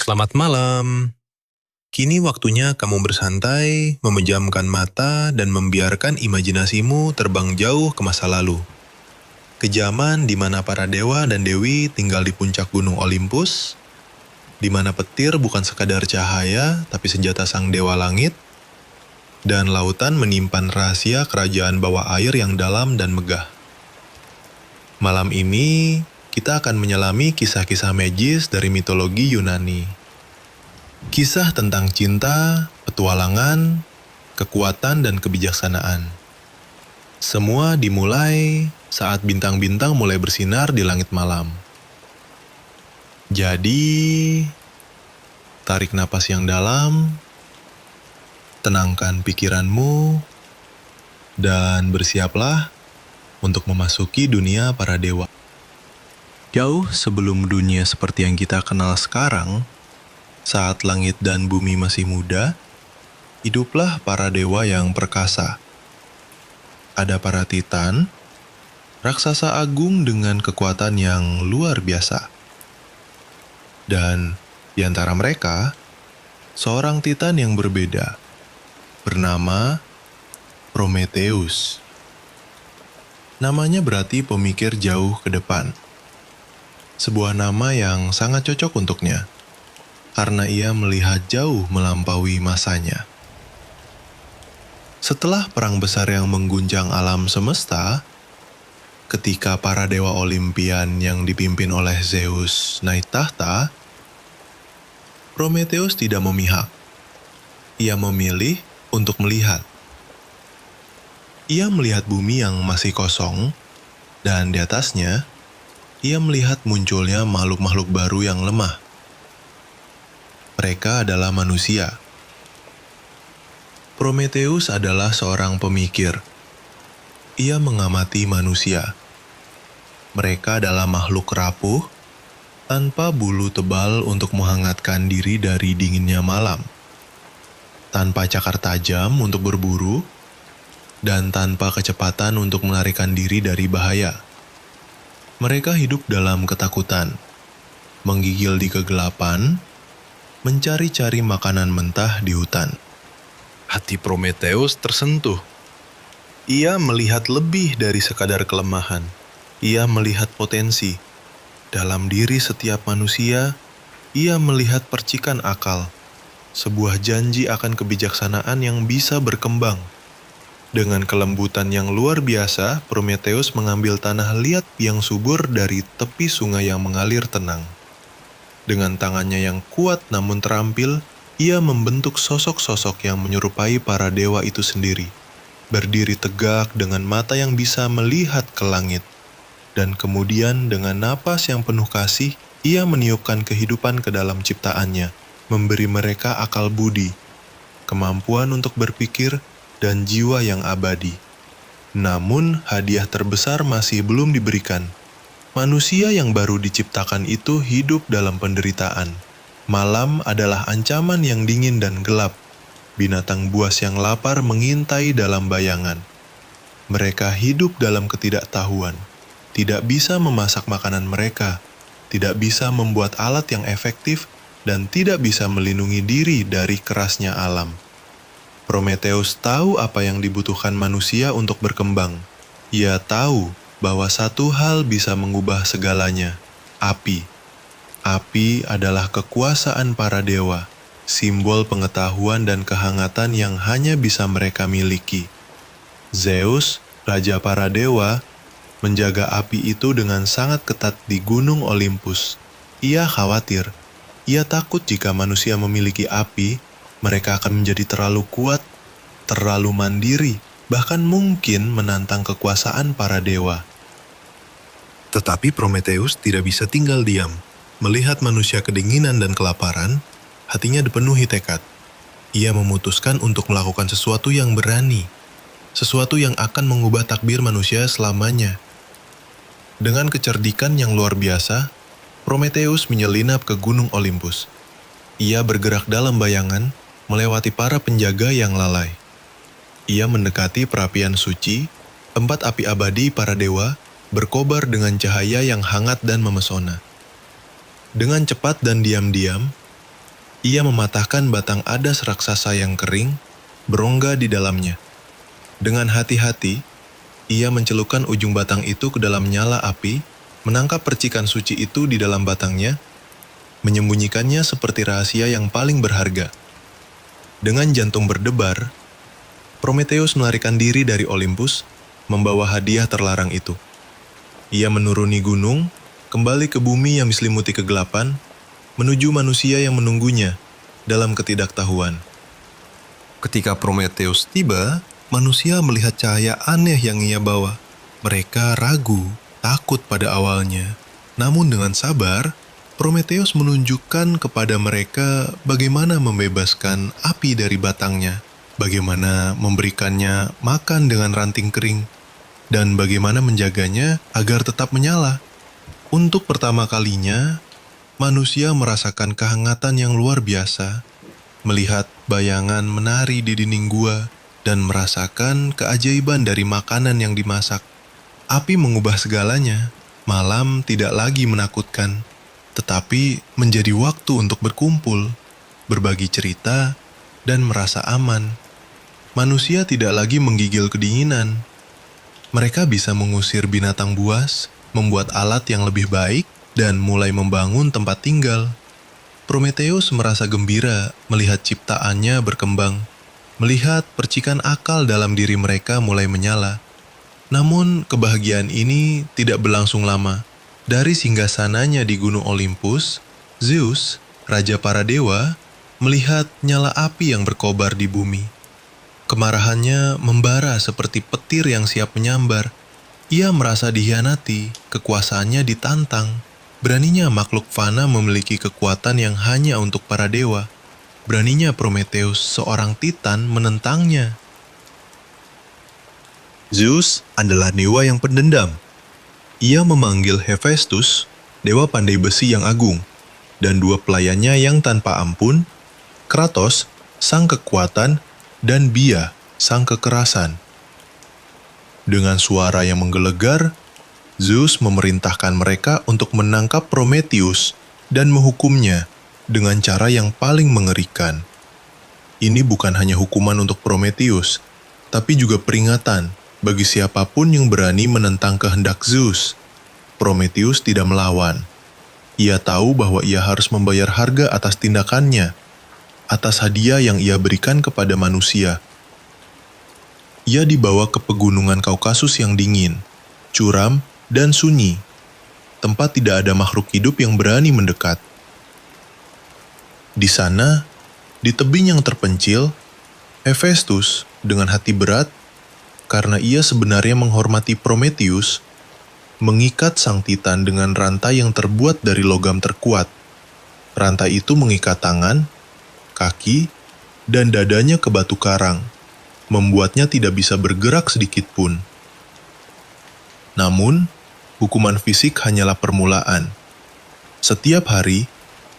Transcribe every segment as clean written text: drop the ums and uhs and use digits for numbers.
Selamat malam. Kini waktunya kamu bersantai, memejamkan mata, dan membiarkan imajinasimu terbang jauh ke masa lalu. Ke zaman di mana para dewa dan dewi tinggal di puncak gunung Olympus, di mana petir bukan sekadar cahaya, tapi senjata sang dewa langit, dan lautan menyimpan rahasia kerajaan bawah air yang dalam dan megah. Malam ini, kita akan menyelami kisah-kisah magis dari mitologi Yunani. Kisah tentang cinta, petualangan, kekuatan, dan kebijaksanaan. Semua dimulai saat bintang-bintang mulai bersinar di langit malam. Jadi, tarik napas yang dalam, tenangkan pikiranmu, dan bersiaplah untuk memasuki dunia para dewa. Jauh sebelum dunia seperti yang kita kenal sekarang, saat langit dan bumi masih muda, hiduplah para dewa yang perkasa. Ada para titan, raksasa agung dengan kekuatan yang luar biasa. Dan di antara mereka, seorang titan yang berbeda, bernama Prometheus. Namanya berarti pemikir jauh ke depan. Sebuah nama yang sangat cocok untuknya, karena ia melihat jauh melampaui masanya. Setelah perang besar yang mengguncang alam semesta, ketika para dewa Olimpian yang dipimpin oleh Zeus naik tahta, Prometheus tidak memihak. Ia memilih untuk melihat. Ia melihat bumi yang masih kosong, dan di atasnya, ia melihat munculnya makhluk-makhluk baru yang lemah. Mereka adalah manusia. Prometheus adalah seorang pemikir. Ia mengamati manusia. Mereka adalah makhluk rapuh, tanpa bulu tebal untuk menghangatkan diri dari dinginnya malam, tanpa cakar tajam untuk berburu, dan tanpa kecepatan untuk melarikan diri dari bahaya. Mereka hidup dalam ketakutan, menggigil di kegelapan, mencari-cari makanan mentah di hutan. Hati Prometheus tersentuh. Ia melihat lebih dari sekadar kelemahan. Ia melihat potensi. Dalam diri setiap manusia, ia melihat percikan akal. Sebuah janji akan kebijaksanaan yang bisa berkembang. Dengan kelembutan yang luar biasa, Prometheus mengambil tanah liat yang subur dari tepi sungai yang mengalir tenang. Dengan tangannya yang kuat namun terampil, ia membentuk sosok-sosok yang menyerupai para dewa itu sendiri. Berdiri tegak dengan mata yang bisa melihat ke langit. Dan kemudian dengan napas yang penuh kasih, ia meniupkan kehidupan ke dalam ciptaannya, memberi mereka akal budi, kemampuan untuk berpikir, dan jiwa yang abadi. Namun, hadiah terbesar masih belum diberikan. Manusia yang baru diciptakan itu hidup dalam penderitaan. Malam adalah ancaman yang dingin dan gelap. Binatang buas yang lapar mengintai dalam bayangan. Mereka hidup dalam ketidaktahuan. Tidak bisa memasak makanan mereka. Tidak bisa membuat alat yang efektif dan tidak bisa melindungi diri dari kerasnya alam. Prometheus tahu apa yang dibutuhkan manusia untuk berkembang. Ia tahu bahwa satu hal bisa mengubah segalanya, api. Api adalah kekuasaan para dewa, simbol pengetahuan dan kehangatan yang hanya bisa mereka miliki. Zeus, raja para dewa, menjaga api itu dengan sangat ketat di gunung Olympus. Ia khawatir, ia takut jika manusia memiliki api, mereka akan menjadi terlalu kuat, terlalu mandiri, bahkan mungkin menantang kekuasaan para dewa. Tetapi Prometheus tidak bisa tinggal diam. Melihat manusia kedinginan dan kelaparan, hatinya dipenuhi tekad. Ia memutuskan untuk melakukan sesuatu yang berani, sesuatu yang akan mengubah takdir manusia selamanya. Dengan kecerdikan yang luar biasa, Prometheus menyelinap ke gunung Olympus. Ia bergerak dalam bayangan, melewati para penjaga yang lalai. Ia mendekati perapian suci, tempat api abadi para dewa, berkobar dengan cahaya yang hangat dan memesona. Dengan cepat dan diam-diam, Ia mematahkan batang adas raksasa yang kering, berongga di dalamnya. Dengan hati-hati, ia mencelupkan ujung batang itu ke dalam nyala api, menangkap percikan suci itu di dalam batangnya, menyembunyikannya seperti rahasia yang paling berharga. Dengan jantung berdebar, Prometheus melarikan diri dari Olympus, membawa hadiah terlarang itu. Ia menuruni gunung, kembali ke bumi yang diselimuti kegelapan, menuju manusia yang menunggunya dalam ketidaktahuan. Ketika Prometheus tiba, manusia melihat cahaya aneh yang ia bawa. Mereka ragu, takut pada awalnya. Namun dengan sabar, Prometheus menunjukkan kepada mereka bagaimana membebaskan api dari batangnya, bagaimana memberikannya makan dengan ranting kering, dan bagaimana menjaganya agar tetap menyala. Untuk pertama kalinya, manusia merasakan kehangatan yang luar biasa, melihat bayangan menari di dinding gua, dan merasakan keajaiban dari makanan yang dimasak. Api mengubah segalanya. Malam tidak lagi menakutkan, tetapi menjadi waktu untuk berkumpul, berbagi cerita, dan merasa aman. Manusia tidak lagi menggigil kedinginan. Mereka bisa mengusir binatang buas, membuat alat yang lebih baik, dan mulai membangun tempat tinggal. Prometheus merasa gembira melihat ciptaannya berkembang, melihat percikan akal dalam diri mereka mulai menyala. Namun kebahagiaan ini tidak berlangsung lama. Dari singgasananya di Gunung Olympus, Zeus, raja para dewa, melihat nyala api yang berkobar di bumi. Kemarahannya membara seperti petir yang siap menyambar. Ia merasa dikhianati, kekuasaannya ditantang. Beraninya makhluk fana memiliki kekuatan yang hanya untuk para dewa. Beraninya Prometheus, seorang titan, menentangnya. Zeus adalah dewa yang pendendam. Ia memanggil Hephaestus, dewa pandai besi yang agung, dan dua pelayannya yang tanpa ampun, Kratos, sang kekuatan, dan Bia, sang kekerasan. Dengan suara yang menggelegar, Zeus memerintahkan mereka untuk menangkap Prometheus dan menghukumnya dengan cara yang paling mengerikan. Ini bukan hanya hukuman untuk Prometheus, tapi juga peringatan bagi siapapun yang berani menentang kehendak Zeus. Prometheus tidak melawan. Ia tahu bahwa ia harus membayar harga atas tindakannya, atas hadiah yang ia berikan kepada manusia. Ia dibawa ke pegunungan Kaukasus yang dingin, curam, dan sunyi. Tempat tidak ada makhluk hidup yang berani mendekat. Di sana, di tebing yang terpencil, Hephaestus dengan hati berat, karena ia sebenarnya menghormati Prometheus, mengikat sang titan dengan rantai yang terbuat dari logam terkuat. Rantai itu mengikat tangan, kaki, dan dadanya ke batu karang, membuatnya tidak bisa bergerak sedikit pun. Namun, hukuman fisik hanyalah permulaan. Setiap hari,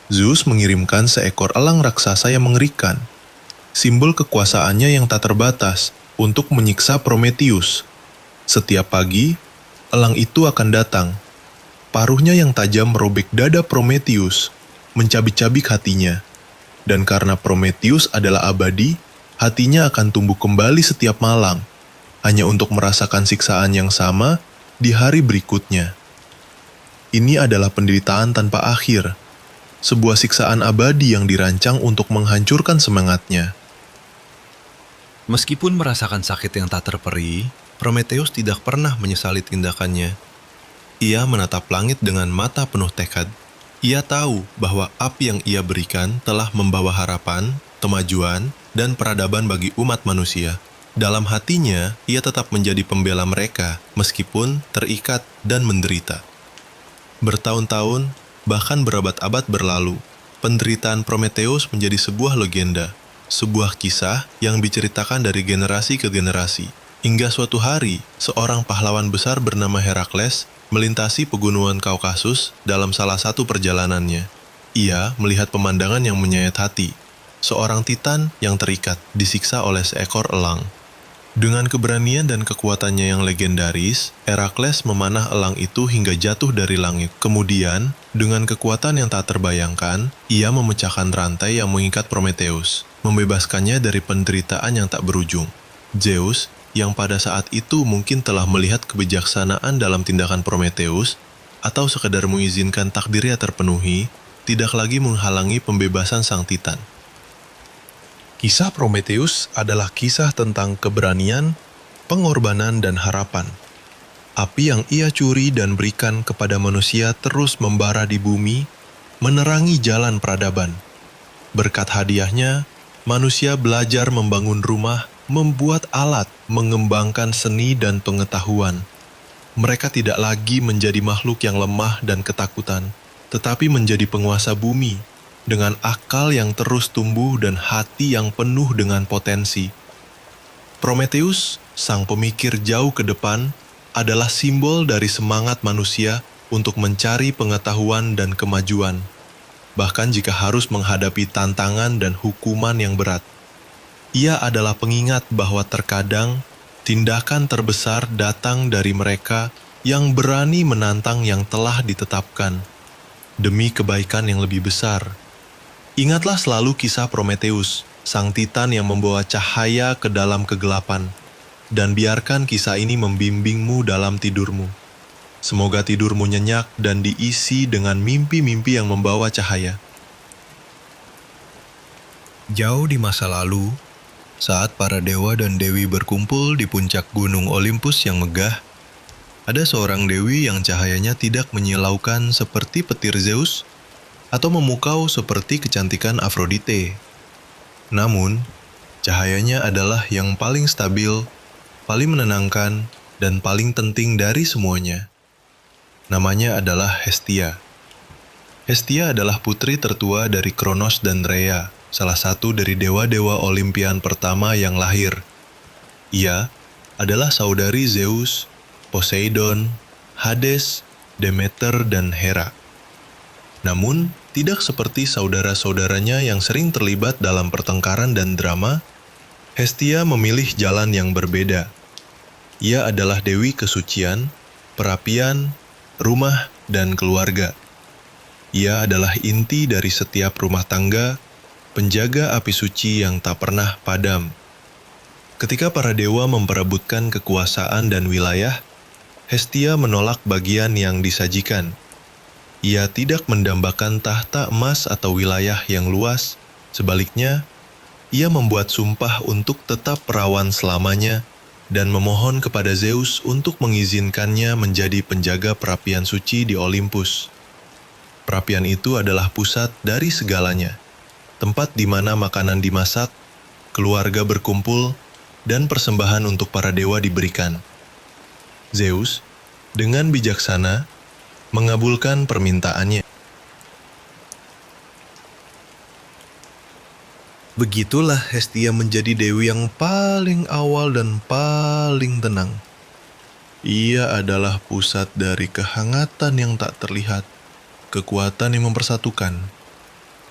Zeus mengirimkan seekor elang raksasa yang mengerikan, simbol kekuasaannya yang tak terbatas, untuk menyiksa Prometheus. Setiap pagi, elang itu akan datang. Paruhnya yang tajam merobek dada Prometheus, mencabik-cabik hatinya. Dan karena Prometheus adalah abadi, hatinya akan tumbuh kembali setiap malam, hanya untuk merasakan siksaan yang sama di hari berikutnya. Ini adalah penderitaan tanpa akhir, sebuah siksaan abadi yang dirancang untuk menghancurkan semangatnya. Meskipun merasakan sakit yang tak terperi, Prometheus tidak pernah menyesali tindakannya. Ia menatap langit dengan mata penuh tekad. Ia tahu bahwa api yang ia berikan telah membawa harapan, kemajuan, dan peradaban bagi umat manusia. Dalam hatinya, ia tetap menjadi pembela mereka, meskipun terikat dan menderita. Bertahun-tahun, bahkan berabad-abad berlalu, penderitaan Prometheus menjadi sebuah legenda, sebuah kisah yang diceritakan dari generasi ke generasi. Hingga suatu hari, seorang pahlawan besar bernama Herakles melintasi pegunungan Kaukasus dalam salah satu perjalanannya. Ia melihat pemandangan yang menyayat hati, seorang titan yang terikat, disiksa oleh seekor elang. Dengan keberanian dan kekuatannya yang legendaris, Herakles memanah elang itu hingga jatuh dari langit. Kemudian, dengan kekuatan yang tak terbayangkan, ia memecahkan rantai yang mengikat Prometheus, membebaskannya dari penderitaan yang tak berujung. Zeus, yang pada saat itu mungkin telah melihat kebijaksanaan dalam tindakan Prometheus, atau sekadar mengizinkan takdirnya terpenuhi, tidak lagi menghalangi pembebasan sang Titan. Kisah Prometheus adalah kisah tentang keberanian, pengorbanan, dan harapan. Api yang ia curi dan berikan kepada manusia terus membara di bumi, menerangi jalan peradaban. Berkat hadiahnya, manusia belajar membangun rumah, membuat alat, mengembangkan seni dan pengetahuan. Mereka tidak lagi menjadi makhluk yang lemah dan ketakutan, tetapi menjadi penguasa bumi, dengan akal yang terus tumbuh dan hati yang penuh dengan potensi. Prometheus, sang pemikir jauh ke depan, adalah simbol dari semangat manusia untuk mencari pengetahuan dan kemajuan, bahkan jika harus menghadapi tantangan dan hukuman yang berat. Ia adalah pengingat bahwa terkadang tindakan terbesar datang dari mereka yang berani menantang yang telah ditetapkan, demi kebaikan yang lebih besar. Ingatlah selalu kisah Prometheus, sang Titan yang membawa cahaya ke dalam kegelapan, dan biarkan kisah ini membimbingmu dalam tidurmu. Semoga tidurmu nyenyak dan diisi dengan mimpi-mimpi yang membawa cahaya. Jauh di masa lalu, saat para dewa dan dewi berkumpul di puncak gunung Olympus yang megah, ada seorang dewi yang cahayanya tidak menyilaukan seperti petir Zeus, atau memukau seperti kecantikan Afrodite. Namun, cahayanya adalah yang paling stabil, paling menenangkan, dan paling penting dari semuanya. Namanya adalah Hestia. Hestia adalah putri tertua dari Kronos dan Rhea, salah satu dari dewa-dewa Olimpian pertama yang lahir. Ia adalah saudari Zeus, Poseidon, Hades, Demeter, dan Hera. Namun, tidak seperti saudara-saudaranya yang sering terlibat dalam pertengkaran dan drama, Hestia memilih jalan yang berbeda. Ia adalah dewi kesucian, perapian, rumah, dan keluarga. Ia adalah inti dari setiap rumah tangga, penjaga api suci yang tak pernah padam. Ketika para dewa memperebutkan kekuasaan dan wilayah, Hestia menolak bagian yang disajikan. Ia tidak mendambakan tahta emas atau wilayah yang luas. Sebaliknya, ia membuat sumpah untuk tetap perawan selamanya dan memohon kepada Zeus untuk mengizinkannya menjadi penjaga perapian suci di Olympus. Perapian itu adalah pusat dari segalanya, tempat di mana makanan dimasak, keluarga berkumpul, dan persembahan untuk para dewa diberikan. Zeus, dengan bijaksana, mengabulkan permintaannya. Begitulah Hestia menjadi dewi yang paling awal dan paling tenang. Ia adalah pusat dari kehangatan yang tak terlihat, kekuatan yang mempersatukan.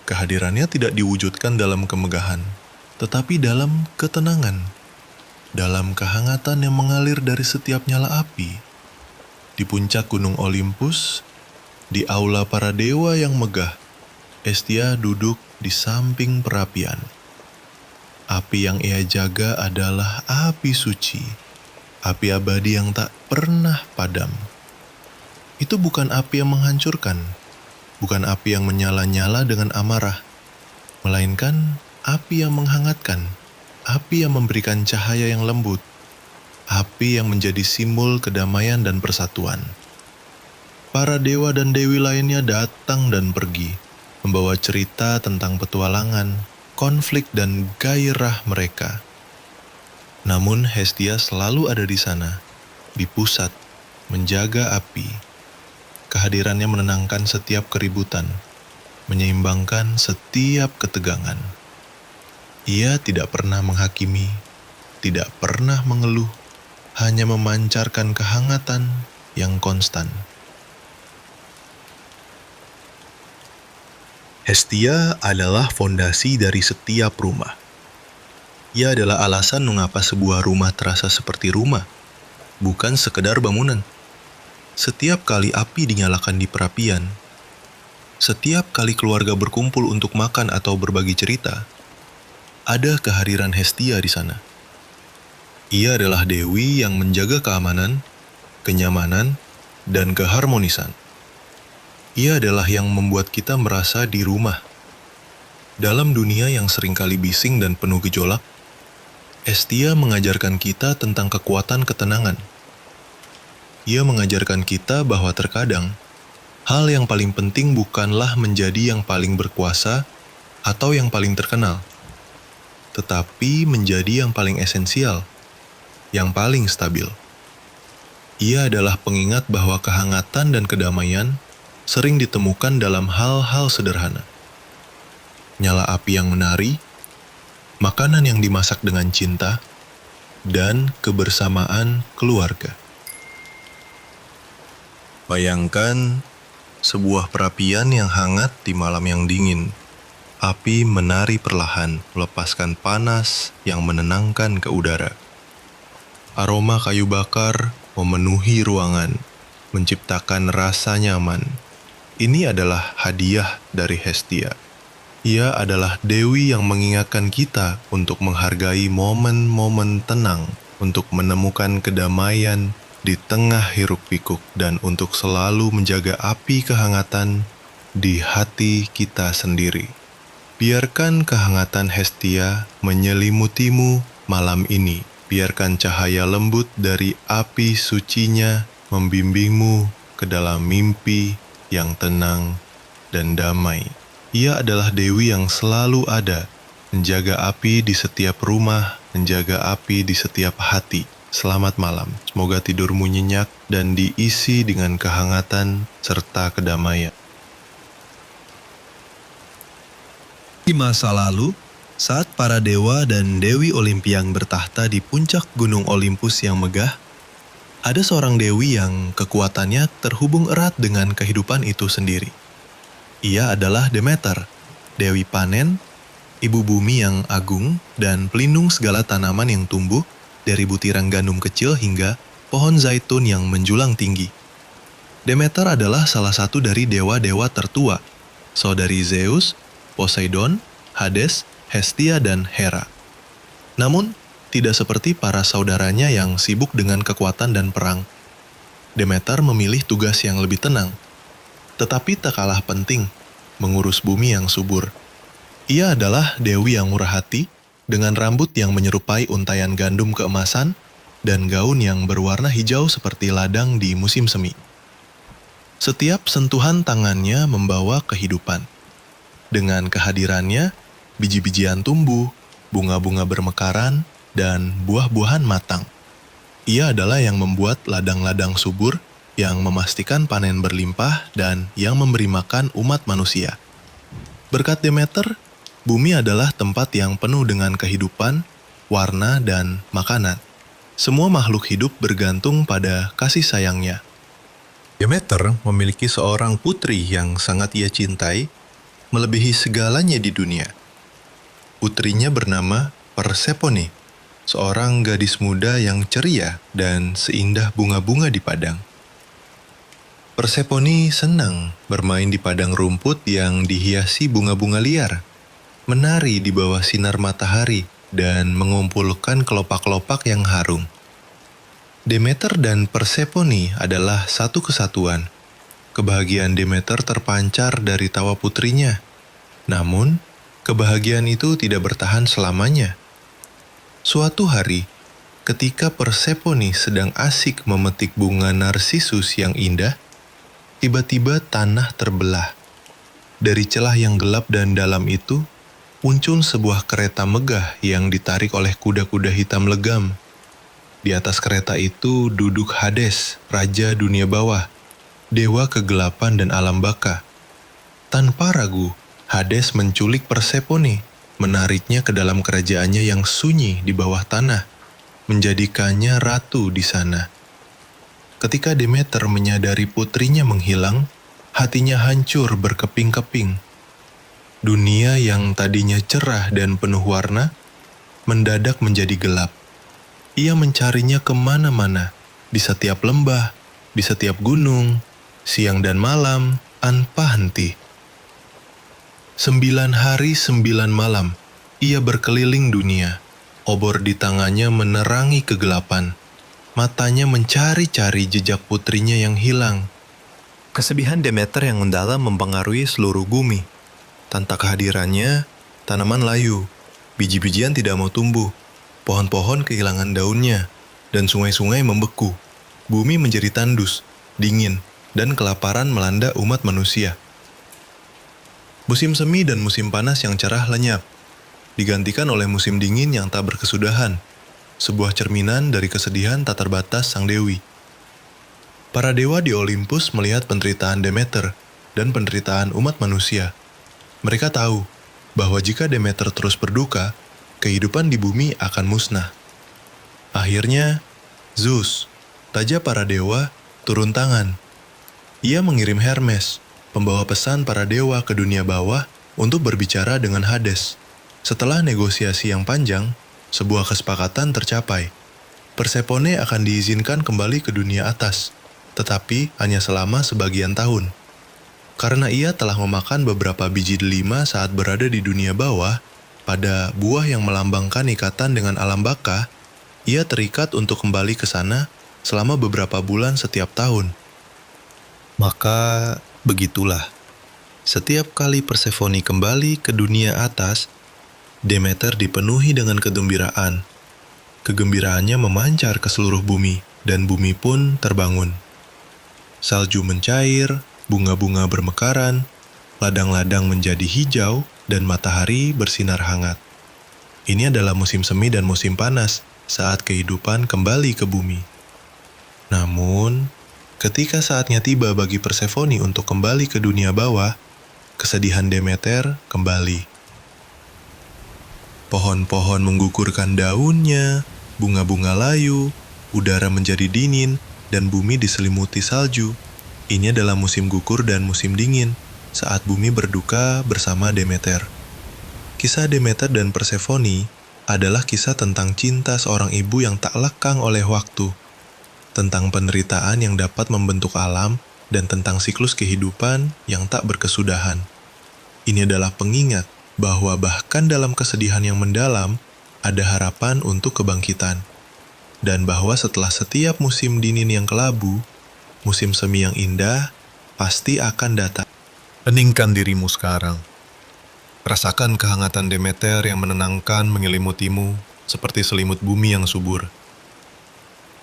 Kehadirannya tidak diwujudkan dalam kemegahan, tetapi dalam ketenangan, dalam kehangatan yang mengalir dari setiap nyala api. Di puncak gunung Olympus, di aula para dewa yang megah, Hestia duduk di samping perapian. Api yang ia jaga adalah api suci, api abadi yang tak pernah padam. Itu bukan api yang menghancurkan, bukan api yang menyala-nyala dengan amarah, melainkan api yang menghangatkan, api yang memberikan cahaya yang lembut, api yang menjadi simbol kedamaian dan persatuan. Para dewa dan dewi lainnya datang dan pergi, membawa cerita tentang petualangan, konflik, dan gairah mereka. Namun Hestia selalu ada di sana, di pusat, menjaga api. Kehadirannya menenangkan setiap keributan, menyeimbangkan setiap ketegangan. Ia tidak pernah menghakimi, tidak pernah mengeluh, hanya memancarkan kehangatan yang konstan. Hestia adalah fondasi dari setiap rumah. Ia adalah alasan mengapa sebuah rumah terasa seperti rumah, bukan sekedar bangunan. Setiap kali api dinyalakan di perapian, setiap kali keluarga berkumpul untuk makan atau berbagi cerita, ada kehadiran Hestia di sana. Ia adalah dewi yang menjaga keamanan, kenyamanan, dan keharmonisan. Ia adalah yang membuat kita merasa di rumah. Dalam dunia yang seringkali bising dan penuh gejolak, Hestia mengajarkan kita tentang kekuatan ketenangan. Ia mengajarkan kita bahwa terkadang, hal yang paling penting bukanlah menjadi yang paling berkuasa atau yang paling terkenal, tetapi menjadi yang paling esensial, yang paling stabil. Ia adalah pengingat bahwa kehangatan dan kedamaian sering ditemukan dalam hal-hal sederhana. Nyala api yang menari, makanan yang dimasak dengan cinta, dan kebersamaan keluarga. Bayangkan sebuah perapian yang hangat di malam yang dingin. Api menari perlahan, melepaskan panas yang menenangkan ke udara. Aroma kayu bakar memenuhi ruangan, menciptakan rasa nyaman. Ini adalah hadiah dari Hestia. Ia adalah dewi yang mengingatkan kita untuk menghargai momen-momen tenang, untuk menemukan kedamaian di tengah hiruk-pikuk, dan untuk selalu menjaga api kehangatan di hati kita sendiri. Biarkan kehangatan Hestia menyelimutimu malam ini. Biarkan cahaya lembut dari api sucinya membimbingmu ke dalam mimpi yang tenang dan damai. Ia adalah dewi yang selalu ada, menjaga api di setiap rumah, menjaga api di setiap hati. Selamat malam, semoga tidurmu nyenyak dan diisi dengan kehangatan serta kedamaian. Di masa lalu, saat para dewa dan dewi Olimpiang bertahta di puncak gunung Olympus yang megah, ada seorang dewi yang kekuatannya terhubung erat dengan kehidupan itu sendiri. Ia adalah Demeter, dewi panen, ibu bumi yang agung, dan pelindung segala tanaman yang tumbuh, dari butiran gandum kecil hingga pohon zaitun yang menjulang tinggi. Demeter adalah salah satu dari dewa-dewa tertua, saudari Zeus, Poseidon, Hades, Hestia, dan Hera. Namun, tidak seperti para saudaranya yang sibuk dengan kekuatan dan perang. Demeter memilih tugas yang lebih tenang, tetapi tak kalah penting, mengurus bumi yang subur. Ia adalah dewi yang murah hati, dengan rambut yang menyerupai untayan gandum keemasan, dan gaun yang berwarna hijau seperti ladang di musim semi. Setiap sentuhan tangannya membawa kehidupan. Dengan kehadirannya, biji-bijian tumbuh, bunga-bunga bermekaran, dan buah-buahan matang. Ia adalah yang membuat ladang-ladang subur, yang memastikan panen berlimpah, dan yang memberi makan umat manusia. Berkat Demeter, bumi adalah tempat yang penuh dengan kehidupan, warna, dan makanan. Semua makhluk hidup bergantung pada kasih sayangnya. Demeter memiliki seorang putri yang sangat ia cintai, melebihi segalanya di dunia. Putrinya bernama Persephone, seorang gadis muda yang ceria dan seindah bunga-bunga di padang. Persephone senang bermain di padang rumput yang dihiasi bunga-bunga liar, menari di bawah sinar matahari, dan mengumpulkan kelopak-kelopak yang harum. Demeter dan Persephone adalah satu kesatuan. Kebahagiaan Demeter terpancar dari tawa putrinya. Namun, kebahagiaan itu tidak bertahan selamanya. Suatu hari, ketika Persephone sedang asik memetik bunga narsisus yang indah, tiba-tiba tanah terbelah. Dari celah yang gelap dan dalam itu, muncul sebuah kereta megah yang ditarik oleh kuda-kuda hitam legam. Di atas kereta itu duduk Hades, raja dunia bawah, dewa kegelapan dan alam baka. Tanpa ragu, Hades menculik Persephone, menariknya ke dalam kerajaannya yang sunyi di bawah tanah, menjadikannya ratu di sana. Ketika Demeter menyadari putrinya menghilang, hatinya hancur berkeping-keping. Dunia yang tadinya cerah dan penuh warna, mendadak menjadi gelap. Ia mencarinya kemana-mana, di setiap lembah, di setiap gunung, siang dan malam, tanpa henti. 9 hari 9 malam, ia berkeliling dunia. Obor di tangannya menerangi kegelapan. Matanya mencari-cari jejak putrinya yang hilang. Kesedihan Demeter yang mendalam mempengaruhi seluruh bumi. Tanpa kehadirannya, tanaman layu, biji-bijian tidak mau tumbuh, pohon-pohon kehilangan daunnya, dan sungai-sungai membeku. Bumi menjadi tandus, dingin, dan kelaparan melanda umat manusia. Musim semi dan musim panas yang cerah lenyap, digantikan oleh musim dingin yang tak berkesudahan, sebuah cerminan dari kesedihan tak terbatas sang dewi. Para dewa di Olympus melihat penderitaan Demeter dan penderitaan umat manusia. Mereka tahu bahwa jika Demeter terus berduka, kehidupan di bumi akan musnah. Akhirnya, Zeus, raja para dewa, turun tangan. Ia mengirim Hermes, pembawa pesan para dewa ke dunia bawah untuk berbicara dengan Hades. Setelah negosiasi yang panjang, sebuah kesepakatan tercapai. Persephone akan diizinkan kembali ke dunia atas, tetapi hanya selama sebagian tahun. Karena ia telah memakan beberapa biji delima saat berada di dunia bawah, pada buah yang melambangkan ikatan dengan alam baka, ia terikat untuk kembali ke sana selama beberapa bulan setiap tahun. Maka begitulah, setiap kali Persephone kembali ke dunia atas, Demeter dipenuhi dengan kegembiraan. Kegembiraannya memancar ke seluruh bumi, dan bumi pun terbangun. Salju mencair, bunga-bunga bermekaran, ladang-ladang menjadi hijau, dan matahari bersinar hangat. Ini adalah musim semi dan musim panas saat kehidupan kembali ke bumi. Namun, ketika saatnya tiba bagi Persephone untuk kembali ke dunia bawah, kesedihan Demeter kembali. Pohon-pohon menggugurkan daunnya, bunga-bunga layu, udara menjadi dingin, dan bumi diselimuti salju. Ini adalah musim gugur dan musim dingin, saat bumi berduka bersama Demeter. Kisah Demeter dan Persephone adalah kisah tentang cinta seorang ibu yang tak lekang oleh waktu, tentang penderitaan yang dapat membentuk alam, dan tentang siklus kehidupan yang tak berkesudahan. Ini adalah pengingat bahwa bahkan dalam kesedihan yang mendalam, ada harapan untuk kebangkitan. Dan bahwa setelah setiap musim dingin yang kelabu, musim semi yang indah pasti akan datang. Heningkan dirimu sekarang. Rasakan kehangatan Demeter yang menenangkan menyelimutimu seperti selimut bumi yang subur.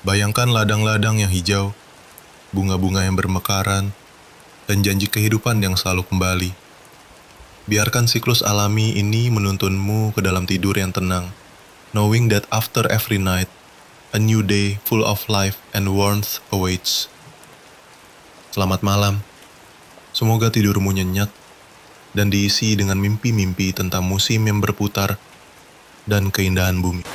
Bayangkan ladang-ladang yang hijau, bunga-bunga yang bermekaran, dan janji kehidupan yang selalu kembali. Biarkan siklus alami ini menuntunmu ke dalam tidur yang tenang, knowing that after every night, a new day full of life and warmth awaits. Selamat malam. Semoga tidurmu nyenyak dan diisi dengan mimpi-mimpi tentang musim yang berputar dan keindahan bumi.